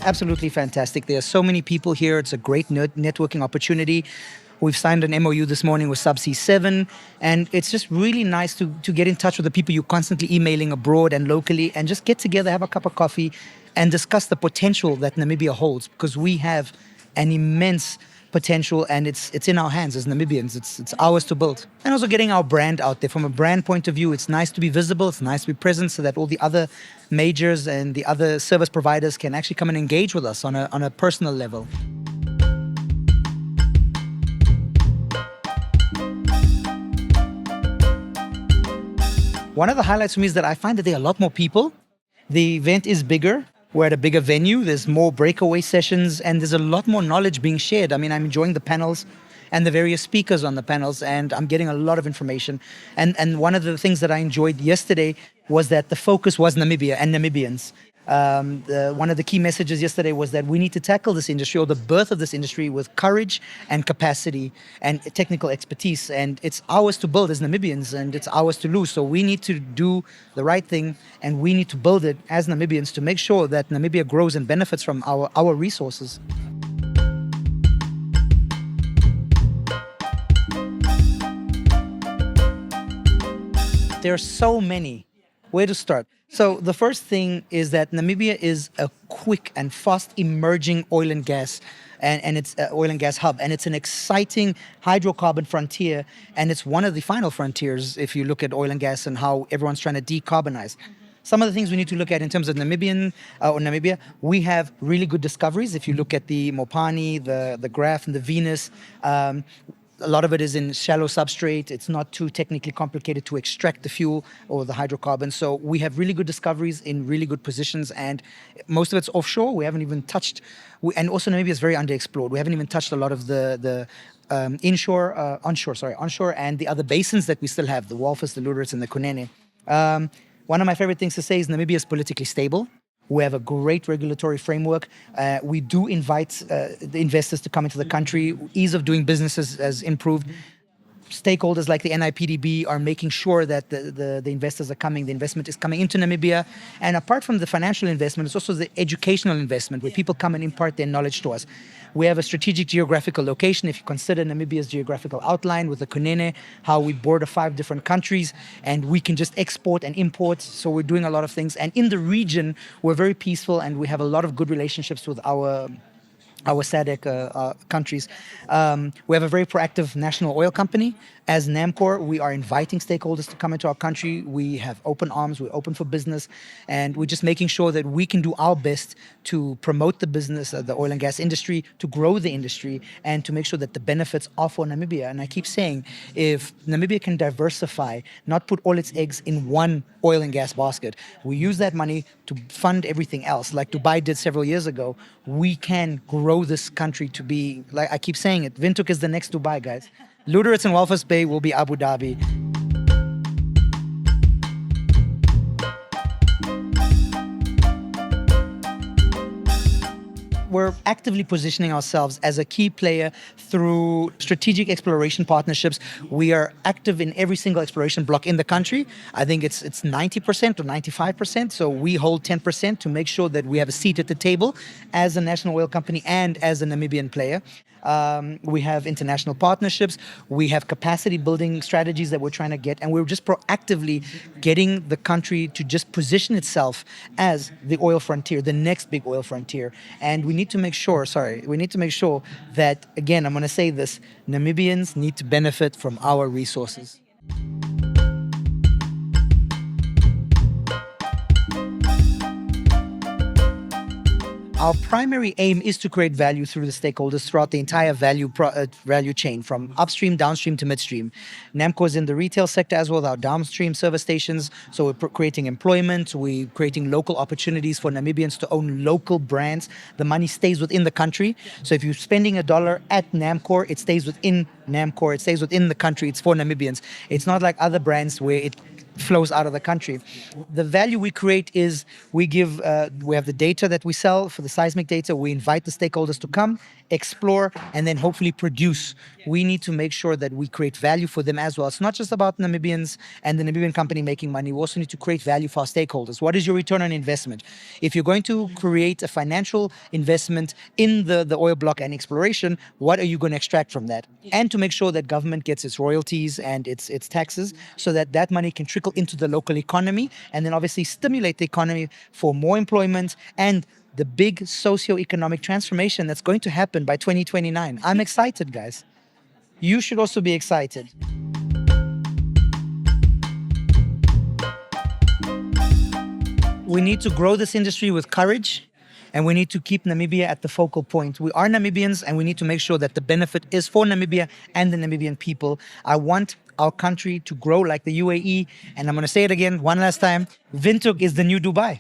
Absolutely fantastic. There are so many people here. It's a great networking opportunity. We've signed an MOU this morning with Subsea 7, and it's just really nice to get in touch with the people you're constantly emailing abroad and locally and just get together, have a cup of coffee, and discuss the potential that Namibia holds, because we have an immense potential, and it's in our hands as Namibians. It's ours to build. And also getting our brand out there. From a brand point of view, it's nice to be visible, it's nice to be present, so that all the other majors and the other service providers can actually come and engage with us on a personal level. One of the highlights for me is that I find that there are a lot more people. The event is bigger. We're at a bigger venue. There's more breakaway sessions, and there's a lot more knowledge being shared. I mean, I'm enjoying the panels and the various speakers on the panels, and I'm getting a lot of information. And one of the things that I enjoyed yesterday was that the focus was Namibia and Namibians. One of the key messages yesterday was that we need to tackle this industry, or the birth of this industry, with courage and capacity and technical expertise. And it's ours to build as Namibians, and it's ours to lose. So we need to do the right thing, and we need to build it as Namibians to make sure that Namibia grows and benefits from our resources. There are so many. Where to start? So the first thing is that Namibia is a quick and fast emerging oil and gas and it's an oil and gas hub, and it's an exciting hydrocarbon frontier, and it's one of the final frontiers if you look at oil and gas and how everyone's trying to decarbonize. Some of the things we need to look at in terms of Namibia, we have really good discoveries. If you look at the Mopani, the Graph, and the Venus, a lot of it is in shallow substrate. It's not too technically complicated to extract the fuel or the hydrocarbons. So we have really good discoveries in really good positions, and most of it's offshore. We haven't even touched, and also Namibia is very underexplored. We haven't even touched a lot of the onshore, and the other basins that we still have, the Walvis, the Lüderitz, and the Kunene. One of my favorite things to say is Namibia is politically stable. We have a great regulatory framework. We do invite the investors to come into the country. Ease of doing business has improved. Stakeholders like the NIPDB are making sure that the investors are coming, the investment is coming into Namibia. And apart from the financial investment, it's also the educational investment where people come and impart their knowledge to us. We have a strategic geographical location. If you consider Namibia's geographical outline with the Kunene, how we border 5 different countries, and we can just export and import. So we're doing a lot of things. And in the region, we're very peaceful, and we have a lot of good relationships with our SADC countries. We have a very proactive national oil company. As NAMCOR, we are inviting stakeholders to come into our country. We have open arms, we're open for business, and we're just making sure that we can do our best to promote the business, the oil and gas industry, to grow the industry, and to make sure that the benefits are for Namibia. And I keep saying, if Namibia can diversify, not put all its eggs in one oil and gas basket, we use that money to fund everything else, like Dubai did several years ago, we can grow this country to be, like I keep saying it, Windhoek is the next Dubai, guys. Lüderitz and Walvis Bay will be Abu Dhabi. We're actively positioning ourselves as a key player through strategic exploration partnerships. We are active in every single exploration block in the country. I think it's 90% or 95%. So we hold 10% to make sure that we have a seat at the table as a national oil company and as a Namibian player. We have international partnerships. We have capacity building strategies that we're trying to get, and we're just proactively getting the country to just position itself as the oil frontier, the next big oil frontier. And we need to make sure that, again, I'm going to say this, Namibians need to benefit from our resources. Our primary aim is to create value through the stakeholders throughout the entire value chain, from upstream, downstream to midstream. NAMCOR is in the retail sector as well, with our downstream service stations. So we're creating employment, we're creating local opportunities for Namibians to own local brands. The money stays within the country. So if you're spending $1 at NAMCOR, it stays within NAMCOR, it stays within the country, it's for Namibians. It's not like other brands where it flows out of the country. The value we create is we have the data that we sell for the seismic data. We invite the stakeholders to come, explore, and then hopefully produce. We need to make sure that we create value for them as well. It's not just about Namibians and the Namibian company making money. We also need to create value for our stakeholders. What is your return on investment? If you're going to create a financial investment in the oil block and exploration, what are you going to extract from that? And to make sure that government gets its royalties and its taxes so that that money can trickle into the local economy and then obviously stimulate the economy for more employment and the big socio-economic transformation that's going to happen by 2029. I'm excited, guys. You should also be excited. We need to grow this industry with courage, and we need to keep Namibia at the focal point. We are Namibians, and we need to make sure that the benefit is for Namibia and the Namibian people. I want our country to grow like the UAE, and I'm going to say it again one last time. Windhoek is the new Dubai.